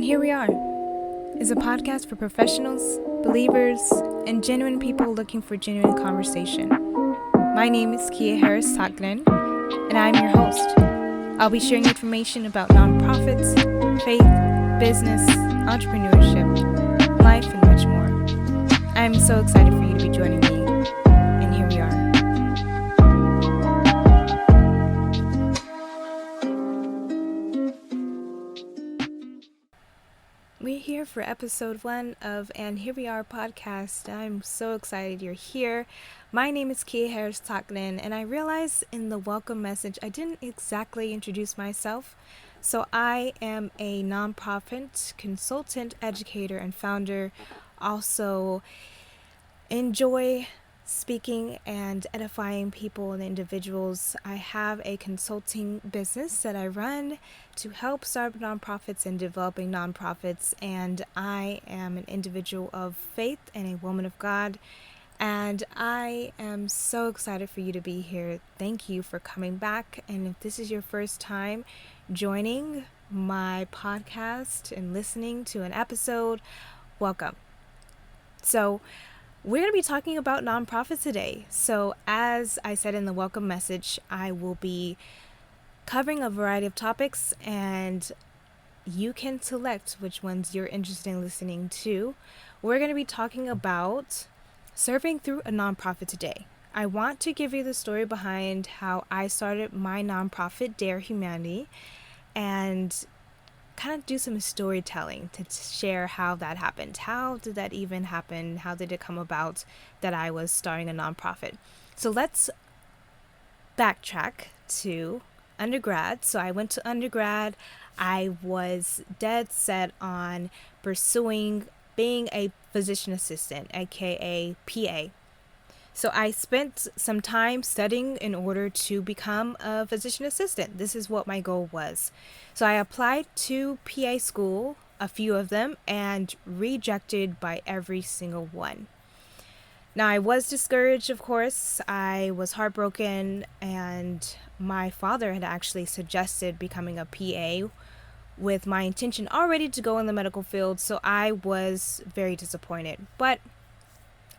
And here we are, is a podcast for professionals, believers, and genuine people looking for genuine conversation. My name is Kia Harris Taklen, and I'm your host. I'll be sharing information about nonprofits, faith, business, entrepreneurship, life, and much more. I'm so excited for you to be joining me, and here we are. We're here for episode 1 of And Here We Are podcast. I'm so excited you're here. My name is Kia Harris Taklen, and I realized in the welcome message I didn't exactly introduce myself. So I am a nonprofit consultant, educator, and founder. Also enjoy speaking and edifying people and individuals. I have a consulting business that I run to help start nonprofits and developing nonprofits, and I am an individual of faith and a woman of God, and I am so excited for you to be here. Thank you for coming back, and if this is your first time joining my podcast and listening to an episode, welcome. So we're going to be talking about nonprofits today. So as I said in the welcome message, I will be covering a variety of topics, and you can select which ones you're interested in listening to. We're going to be talking about serving through a nonprofit today. I want to give you the story behind how I started my nonprofit, Dare Humanity, and kind of do some storytelling to share how that happened. How did that even happen? How did it come about that I was starting a nonprofit? So let's backtrack to undergrad. So I went to undergrad. I was dead set on pursuing being a physician assistant, aka PA. So I spent some time studying in order to become a physician assistant. This is what my goal was. So I applied to PA school, a few of them, and rejected by every single one. Now I was discouraged, of course. I was heartbroken, and my father had actually suggested becoming a PA with my intention already to go in the medical field. So I was very disappointed, but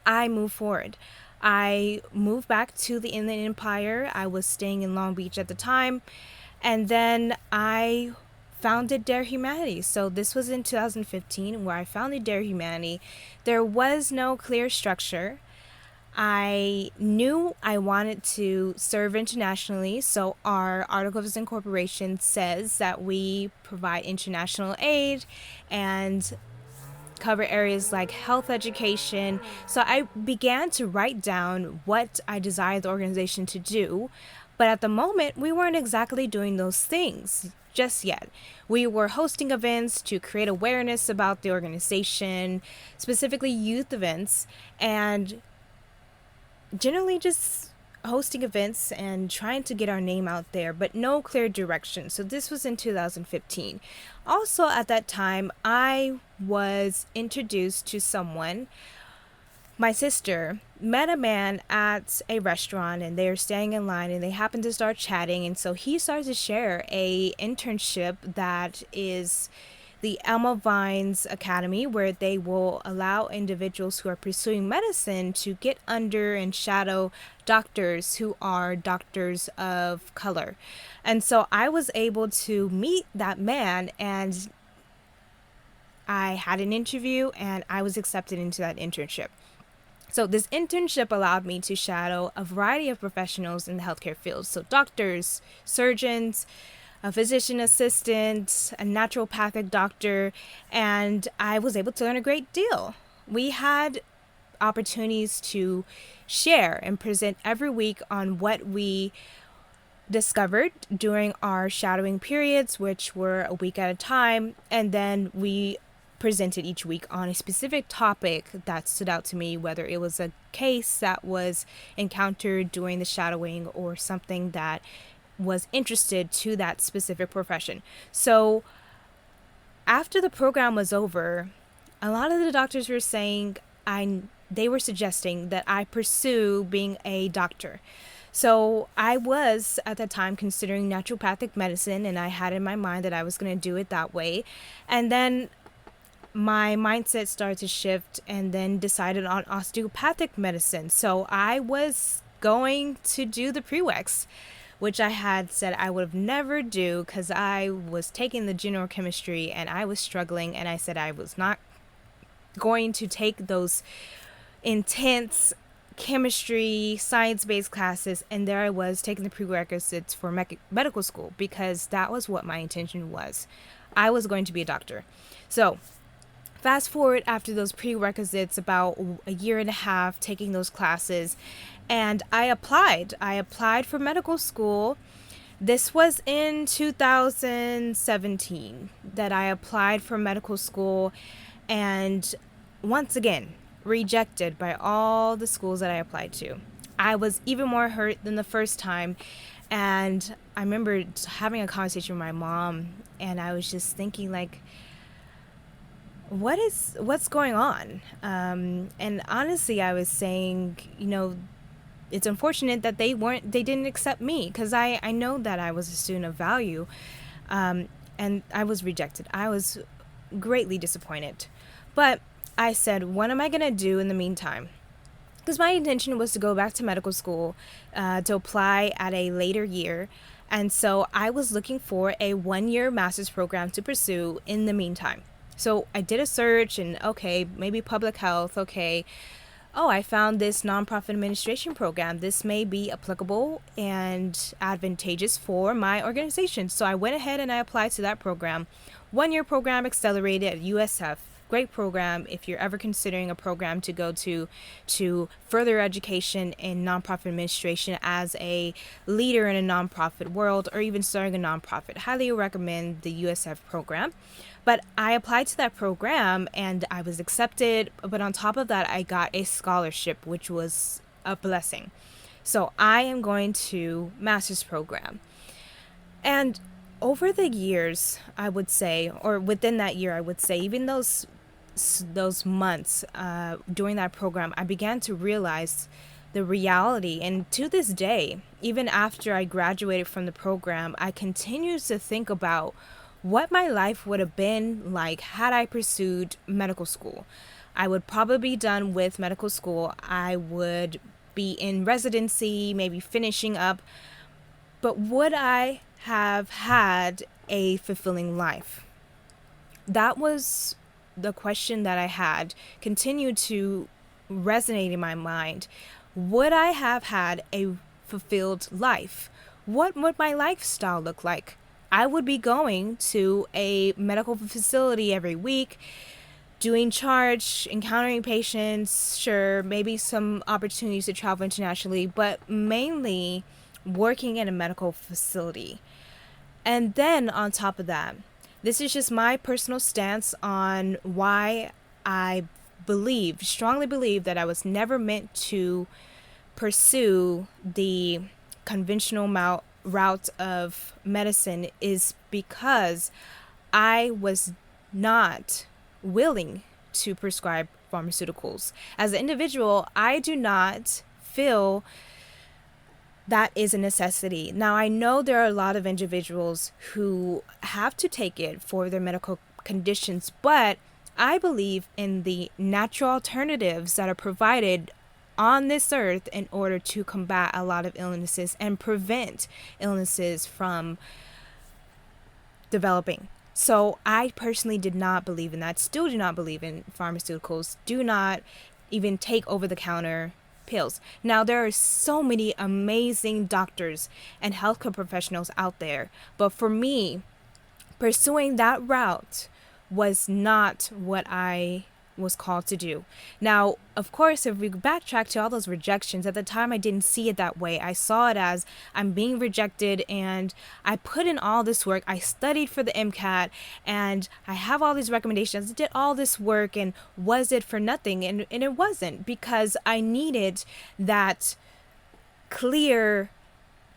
I moved forward. I moved back to the Inland Empire. I was staying in Long Beach at the time. And then I founded Dare Humanity. So this was in 2015 where I founded Dare Humanity. There was no clear structure. I knew I wanted to serve internationally. So our Article of Incorporation says that we provide international aid and cover areas like health education. So I began to write down what I desired the organization to do. But at the moment, we weren't exactly doing those things just yet. We were hosting events to create awareness about the organization, specifically youth events, and generally just hosting events and trying to get our name out there, but no clear direction. So this was in 2015. Also at that time, I was introduced to someone. My sister met a man at a restaurant, and they were staying in line, and they happened to start chatting. And so he started to share a internship that is the Alma Vines Academy, where they will allow individuals who are pursuing medicine to get under and shadow doctors who are doctors of color. And so I was able to meet that man, and I had an interview, and I was accepted into that internship. So this internship allowed me to shadow a variety of professionals in the healthcare field. So doctors, surgeons, a physician assistant, a naturopathic doctor, and I was able to learn a great deal. We had opportunities to share and present every week on what we discovered during our shadowing periods, which were a week at a time, and then we presented each week on a specific topic that stood out to me, whether it was a case that was encountered during the shadowing or something that was interested to that specific profession. So after the program was over, a lot of the doctors were saying they were suggesting that I pursue being a doctor. So I was at the time considering naturopathic medicine, and I had in my mind that I was going to do it that way. And then my mindset started to shift and then decided on osteopathic medicine. So I was going to do the prereqs, which I had said I would never do because I was taking the general chemistry and I was struggling, and I said I was not going to take those intense chemistry, science-based classes, and there I was taking the prerequisites for medical school because that was what my intention was. I was going to be a doctor. So fast forward after those prerequisites, about a year and a half taking those classes, and I applied. I applied for medical school. This was in 2017 that I applied for medical school, and once again, rejected by all the schools that I applied to. I was even more hurt than the first time, and I remember having a conversation with my mom, and I was just thinking like, what's going on? And honestly, I was saying, it's unfortunate that they didn't accept me, because I know that I was a student of value, and I was rejected. I was greatly disappointed, but I said, what am I gonna do in the meantime? Because my intention was to go back to medical school, to apply at a later year, and so I was looking for a 1-year master's program to pursue in the meantime. So I did a search, and okay, maybe public health, okay. Oh, I found this nonprofit administration program. This may be applicable and advantageous for my organization. So I went ahead and I applied to that program. 1-year program, accelerated at USF. Great program if you're ever considering a program to go to further education in nonprofit administration as a leader in a nonprofit world, or even starting a nonprofit. Highly recommend the USF program. But I applied to that program and I was accepted. But on top of that, I got a scholarship, which was a blessing. So I am going to master's program. And over the years, I would say, or within that year, I would say, even those months during that program, I began to realize the reality. And to this day, even after I graduated from the program, I continue to think about what my life would have been like had I pursued medical school. I would probably be done with medical school. I would be in residency, maybe finishing up. But would I have had a fulfilling life? That was the question that I had, continued to resonate in my mind. Would I have had a fulfilled life? What would my lifestyle look like? I would be going to a medical facility every week, doing charge, encountering patients, sure, maybe some opportunities to travel internationally, but mainly working in a medical facility. And then on top of that, this is just my personal stance on why I strongly believe that I was never meant to pursue the conventional route of medicine, is because I was not willing to prescribe pharmaceuticals. As an individual, I do not feel that is a necessity. Now, I know there are a lot of individuals who have to take it for their medical conditions, but I believe in the natural alternatives that are provided on this earth in order to combat a lot of illnesses and prevent illnesses from developing. So I personally did not believe in that, still do not believe in pharmaceuticals, do not even take over-the-counter pills. Now, there are so many amazing doctors and healthcare professionals out there, but for me, pursuing that route was not what I was called to do. Now, of course, if we backtrack to all those rejections, at the time I didn't see it that way. I saw it as I'm being rejected, and I put in all this work. I studied for the MCAT, and I have all these recommendations. I did all this work, and was it for nothing? And it wasn't, because I needed that clear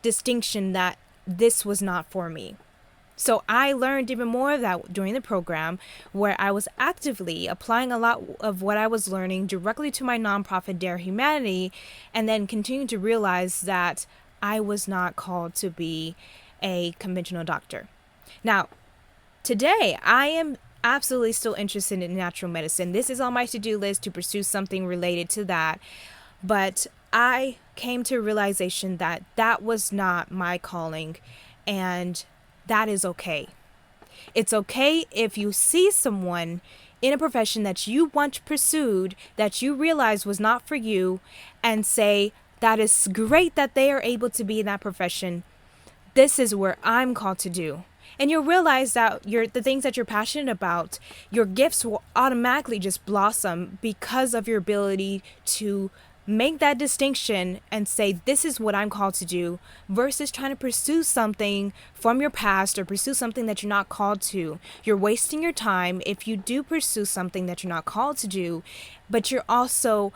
distinction that this was not for me. So I learned even more of that during the program, where I was actively applying a lot of what I was learning directly to my nonprofit, Dare Humanity, and then continuing to realize that I was not called to be a conventional doctor. Now, today, I am absolutely still interested in natural medicine. This is on my to-do list to pursue something related to that. But I came to a realization that that was not my calling, and that is okay. It's okay if you see someone in a profession that you once pursued that you realize was not for you and say, that is great that they are able to be in that profession. This is where I'm called to do. And you'll realize that the things that you're passionate about, your gifts will automatically just blossom because of your ability to make that distinction and say, this is what I'm called to do, versus trying to pursue something from your past or pursue something that you're not called to. You're wasting your time if you do pursue something that you're not called to do, but you're also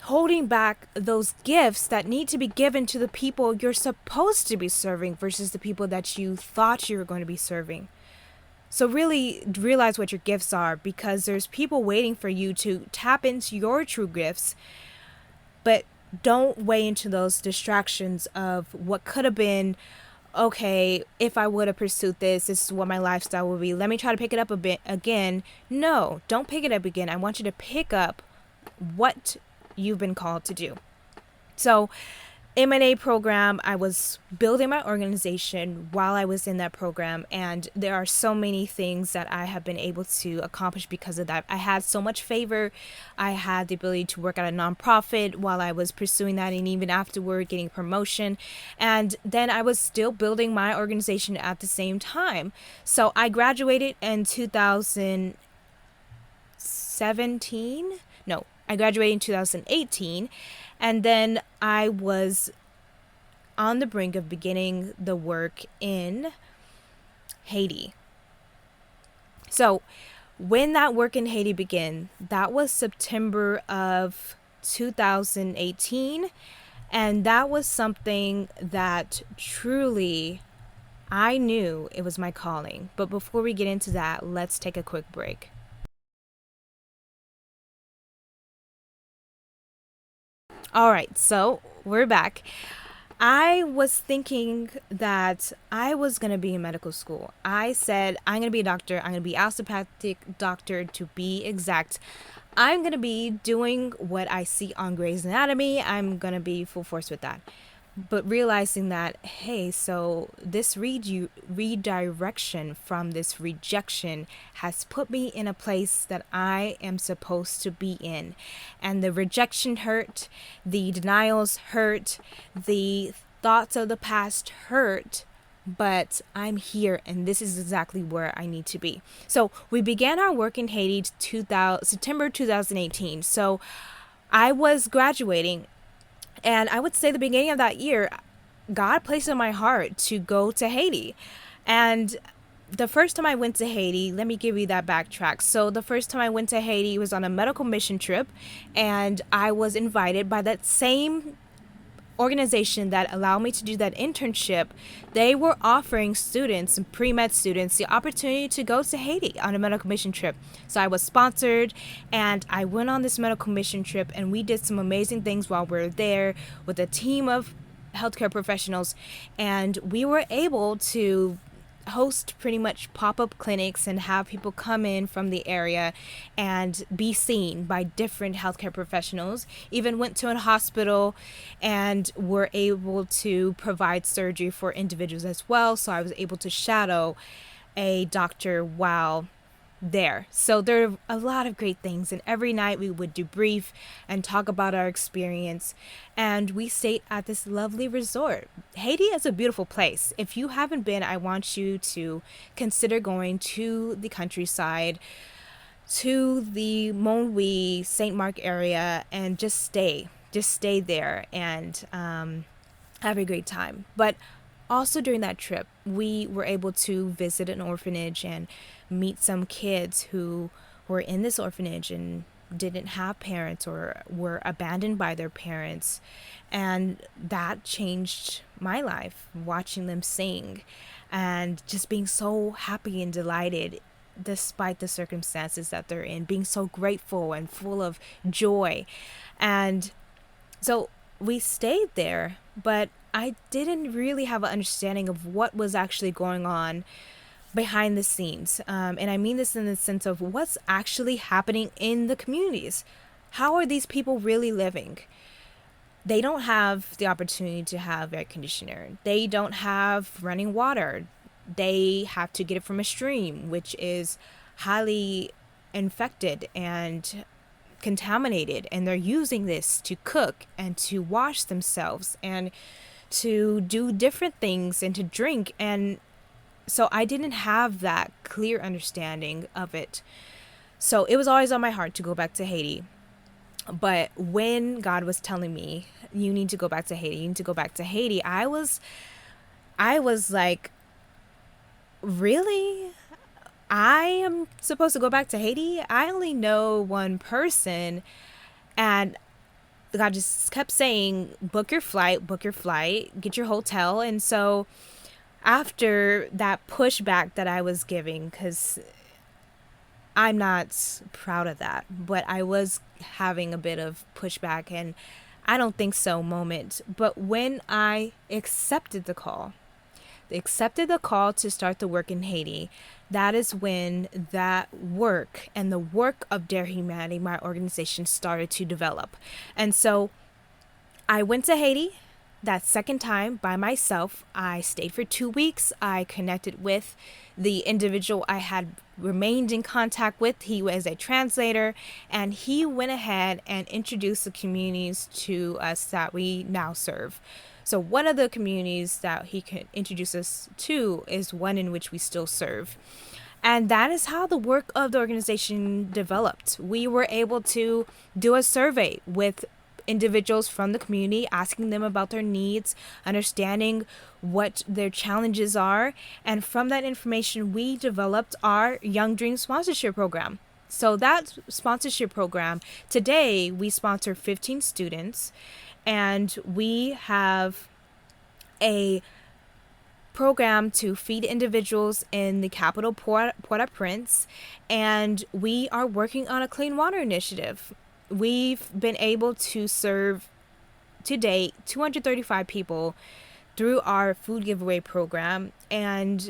holding back those gifts that need to be given to the people you're supposed to be serving versus the people that you thought you were going to be serving. So really realize what your gifts are, because there's people waiting for you to tap into your true gifts, but don't weigh into those distractions of what could have been. Okay, if I would have pursued this is what my lifestyle would be. Let me try to pick it up a bit again. No, don't pick it up again. I want you to pick up what you've been called to do. So M&A program, I was building my organization while I was in that program, and there are so many things that I have been able to accomplish because of that. I had so much favor. I had the ability to work at a nonprofit while I was pursuing that, and even afterward getting promotion. And then I was still building my organization at the same time. So I graduated in 2017. No, I graduated in 2018, and then I was on the brink of beginning the work in Haiti. So when that work in Haiti began, that was September of 2018, and that was something that truly I knew it was my calling. But before we get into that, let's take a quick break. All right, so we're back. I was thinking that I was going to be in medical school. I said, I'm going to be a doctor. I'm going to be osteopathic doctor, to be exact. I'm going to be doing what I see on Grey's Anatomy. I'm going to be full force with that. But realizing that, hey, so this redirection from this rejection has put me in a place that I am supposed to be in. And the rejection hurt, the denials hurt, the thoughts of the past hurt, but I'm here, and this is exactly where I need to be. So we began our work in Haiti September 2018. So I was graduating. And I would say the beginning of that year, God placed in my heart to go to Haiti. And the first time I went to Haiti, let me give you that backtrack. So the first time I went to Haiti was on a medical mission trip, and I was invited by that same organization that allowed me to do that internship. They were offering students and pre-med students the opportunity to go to Haiti on a medical mission trip. So I was sponsored, and I went on this medical mission trip, and we did some amazing things while we were there with a team of healthcare professionals, and we were able to host pretty much pop-up clinics and have people come in from the area and be seen by different healthcare professionals. Even went to a hospital and were able to provide surgery for individuals as well. So I was able to shadow a doctor while there. So there are a lot of great things, and every night we would debrief and talk about our experience, and we stayed at this lovely resort. Haiti is a beautiful place. If you haven't been, I want you to consider going to the countryside, to the Montlouis, St. Marc area, and just stay there and have a great time. But also during that trip, we were able to visit an orphanage and meet some kids who were in this orphanage and didn't have parents or were abandoned by their parents. And that changed my life, watching them sing and just being so happy and delighted despite the circumstances that they're in, being so grateful and full of joy. And so we stayed there but I didn't really have an understanding of what was actually going on behind the scenes. And I mean this in the sense of what's actually happening in the communities. How are these people really living? They don't have the opportunity to have air conditioner. They don't have running water. They have to get it from a stream, which is highly infected and contaminated. And they're using this to cook and to wash themselves and to do different things and to drink. And so I didn't have that clear understanding of it. So it was always on my heart to go back to Haiti. But when God was telling me, you need to go back to Haiti, you need to go back to Haiti, I was like, really? I am supposed to go back to Haiti? I only know one person. And God just kept saying, book your flight, get your hotel. And so after that pushback that I was giving, because I'm not proud of that, but I was having a bit of pushback and I don't think so moment. But when I accepted the call to start the work in Haiti, that is when that work and the work of Dare Humanity, my organization, started to develop. And so I went to Haiti that second time by myself. I stayed for 2 weeks. I connected with the individual I had remained in contact with. He was a translator, and he went ahead and introduced the communities to us that we now serve. So one of the communities that he could introduce us to is one in which we still serve. And that is how the work of the organization developed. We were able to do a survey with individuals from the community, asking them about their needs, understanding what their challenges are. And from that information, we developed our Young Dreams sponsorship program. So that sponsorship program, today we sponsor 15 students, and we have a program to feed individuals in the capital, Port-au-Prince, and we are working on a clean water initiative. We've been able to serve to date 235 people through our food giveaway program and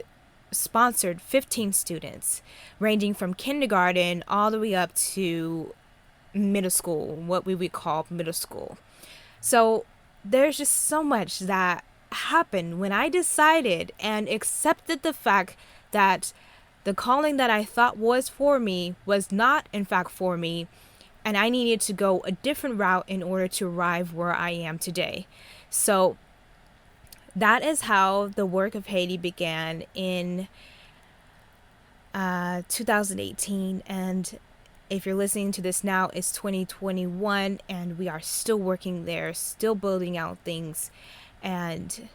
sponsored 15 students, ranging from kindergarten all the way up to middle school, what we would call middle school. So there's just so much that happened when I decided and accepted the fact that the calling that I thought was for me was not in fact for me, and I needed to go a different route in order to arrive where I am today. So that is how the work of Haiti began in 2018. And if you're listening to this now, it's 2021, and we are still working there, still building out things, and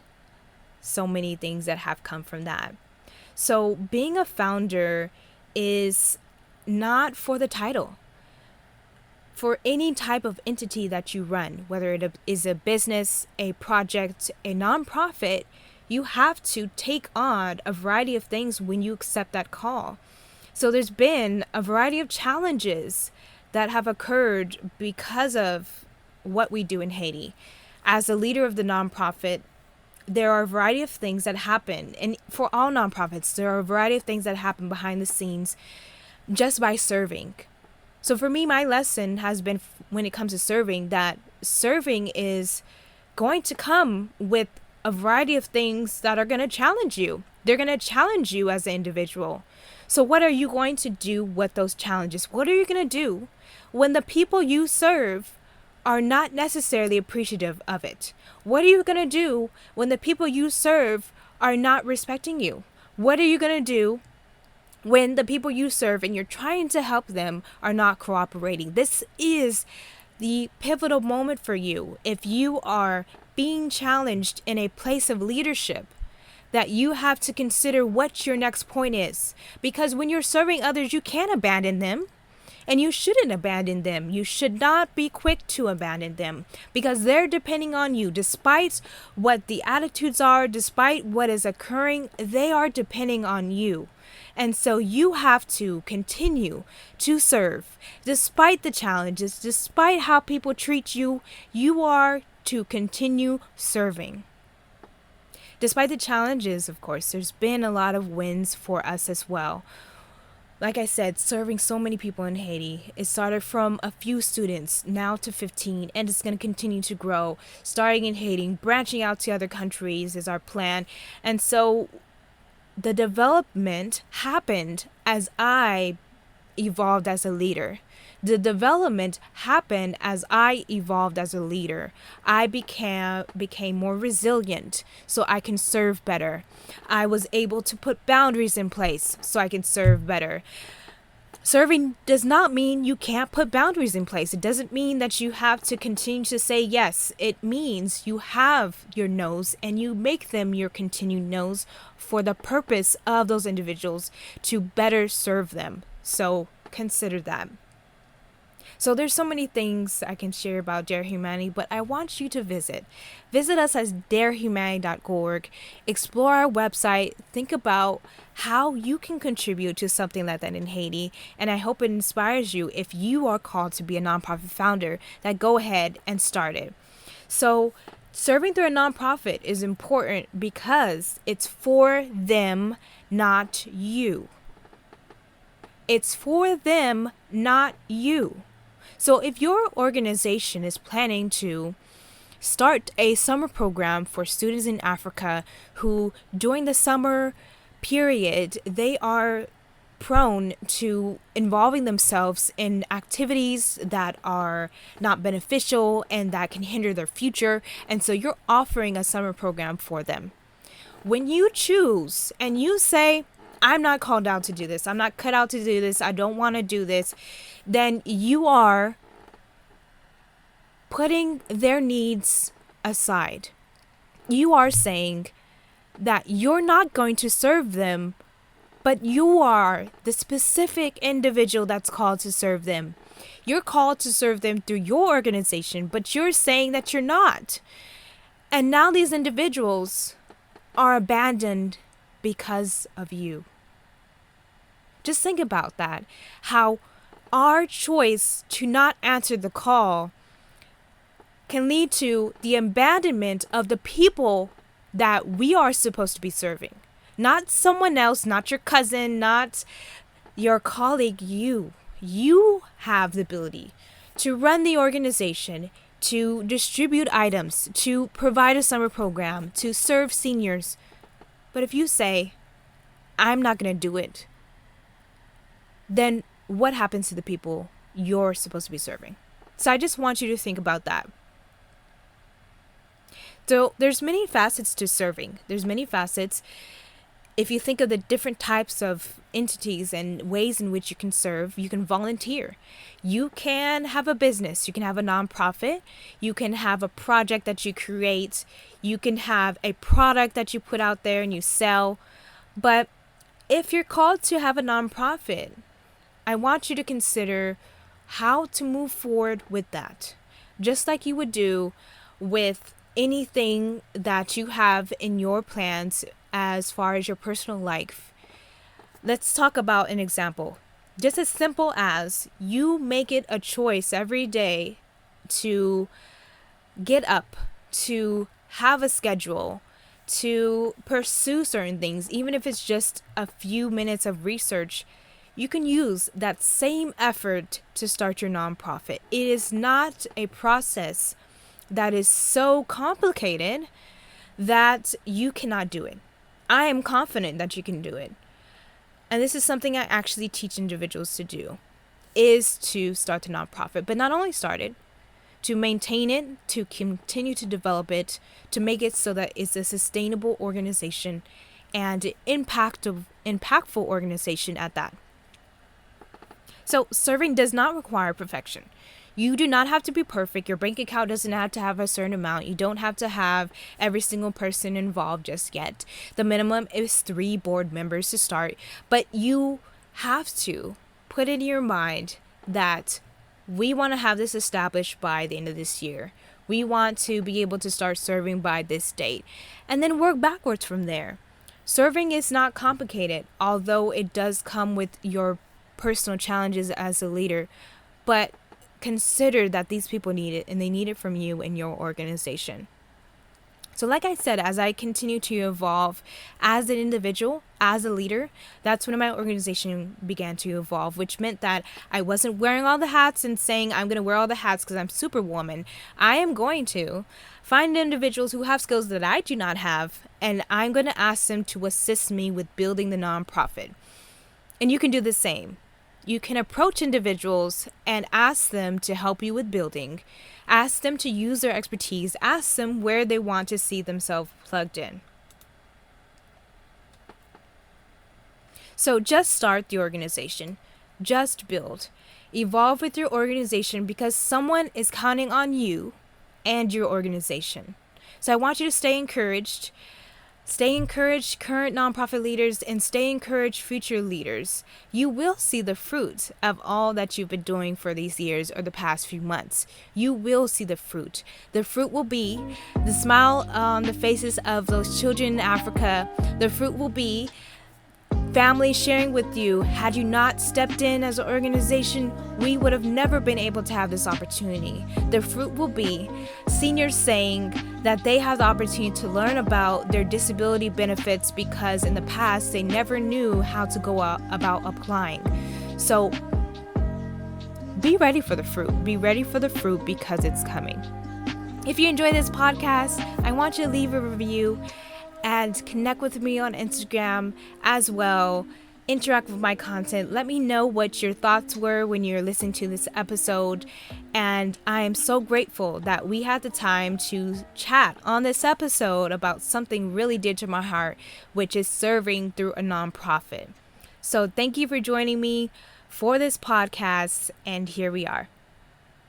so many things that have come from that. So being a founder is not for the title. For any type of entity that you run, whether it is a business, a project, a nonprofit, you have to take on a variety of things when you accept that call. So there's been a variety of challenges that have occurred because of what we do in Haiti. As a leader of the nonprofit, there are a variety of things that happen. And for all nonprofits, there are a variety of things that happen behind the scenes just by serving. So for me, my lesson has been, when it comes to serving, that serving is going to come with a variety of things that are going to challenge you. They're going to challenge you as an individual. So what are you going to do with those challenges? What are you going to do when the people you serve are not necessarily appreciative of it? What are you going to do when the people you serve are not respecting you? What are you going to do when the people you serve and you're trying to help them are not cooperating? This is the pivotal moment for you. If you are being challenged in a place of leadership, that you have to consider what your next point is. Because when you're serving others, you can't abandon them. And you shouldn't abandon them. You should not be quick to abandon them, because they're depending on you. Despite what the attitudes are, despite what is occurring, they are depending on you. And so you have to continue to serve. Despite the challenges, despite how people treat you, you are to continue serving. Despite the challenges, of course, there's been a lot of wins for us as well. Like I said, serving so many people in Haiti. It started from a few students, now to 15, and it's going to continue to grow. Starting in Haiti, branching out to other countries is our plan. And so the development happened as I evolved as a leader. The development happened as I evolved as a leader. I became more resilient so I can serve better. I was able to put boundaries in place so I can serve better. Serving does not mean you can't put boundaries in place. It doesn't mean that you have to continue to say yes. It means you have your no's and you make them your continued no's for the purpose of those individuals to better serve them. So consider that. So there's so many things I can share about Dare Humanity, but I want you to visit. Visit us at darehumanity.org. Explore our website. Think about how you can contribute to something like that in Haiti. And I hope it inspires you if you are called to be a nonprofit founder, that go ahead and start it. So serving through a nonprofit is important because it's for them, not you. It's for them, not you. So if your organization is planning to start a summer program for students in Africa who during the summer period, they are prone to involving themselves in activities that are not beneficial and that can hinder their future. And so you're offering a summer program for them. When you choose and you say, I'm not called out to do this, I'm not cut out to do this, I don't want to do this, then you are putting their needs aside. You are saying that you're not going to serve them, but you are the specific individual that's called to serve them. You're called to serve them through your organization, but you're saying that you're not. And now these individuals are abandoned because of you. Just think about that. How our choice to not answer the call can lead to the abandonment of the people that we are supposed to be serving. Not someone else, not your cousin, not your colleague, you. You have the ability to run the organization, to distribute items, to provide a summer program, to serve seniors. But if you say, I'm not going to do it, then what happens to the people you're supposed to be serving? So I just want you to think about that. So there's many facets to serving. There's many facets. If you think of the different types of entities and ways in which you can serve, you can volunteer. You can have a business. You can have a nonprofit. You can have a project that you create. You can have a product that you put out there and you sell. But if you're called to have a nonprofit, I want you to consider how to move forward with that. Just like you would do with anything that you have in your plans as far as your personal life. Let's talk about an example. Just as simple as you make it a choice every day to get up, to have a schedule, to pursue certain things, even if it's just a few minutes of research. You can use that same effort to start your nonprofit. It is not a process that is so complicated that you cannot do it. I am confident that you can do it. And this is something I actually teach individuals to do, is to start a nonprofit. But not only start it, to maintain it, to continue to develop it, to make it so that it's a sustainable organization and impactful organization at that. So serving does not require perfection. You do not have to be perfect. Your bank account doesn't have to have a certain amount. You don't have to have every single person involved just yet. The minimum is 3 board members to start. But you have to put in your mind that we want to have this established by the end of this year. We want to be able to start serving by this date. And then work backwards from there. Serving is not complicated, although it does come with your personal challenges as a leader. But consider that these people need it, and they need it from you and your organization. So like I said, as I continue to evolve as an individual, as a leader, that's when my organization began to evolve, which meant that I wasn't wearing all the hats and saying I'm going to wear all the hats because I'm Superwoman. I am going to find individuals who have skills that I do not have, and I'm going to ask them to assist me with building the nonprofit. And you can do the same. You can approach individuals and ask them to help you with building. Ask them to use their expertise. Ask them where they want to see themselves plugged in. So just start the organization. Just build. Evolve with your organization because someone is counting on you and your organization. So I want you to stay encouraged. Stay encouraged, current nonprofit leaders, and stay encouraged, future leaders. You will see the fruit of all that you've been doing for these years or the past few months. You will see the fruit. The fruit will be the smile on the faces of those children in Africa. The fruit will be family sharing with you. Had you not stepped in as an organization, we would have never been able to have this opportunity. The fruit will be seniors saying that they have the opportunity to learn about their disability benefits because in the past they never knew how to go about applying. So be ready for the fruit. Be ready for the fruit because it's coming. If you enjoy this podcast, I want you to leave a review and connect with me on Instagram as well. Interact with my content. Let me know what your thoughts were when you're listening to this episode. And I am so grateful that we had the time to chat on this episode about something really dear to my heart, which is serving through a nonprofit. So thank you for joining me for this podcast. And here we are.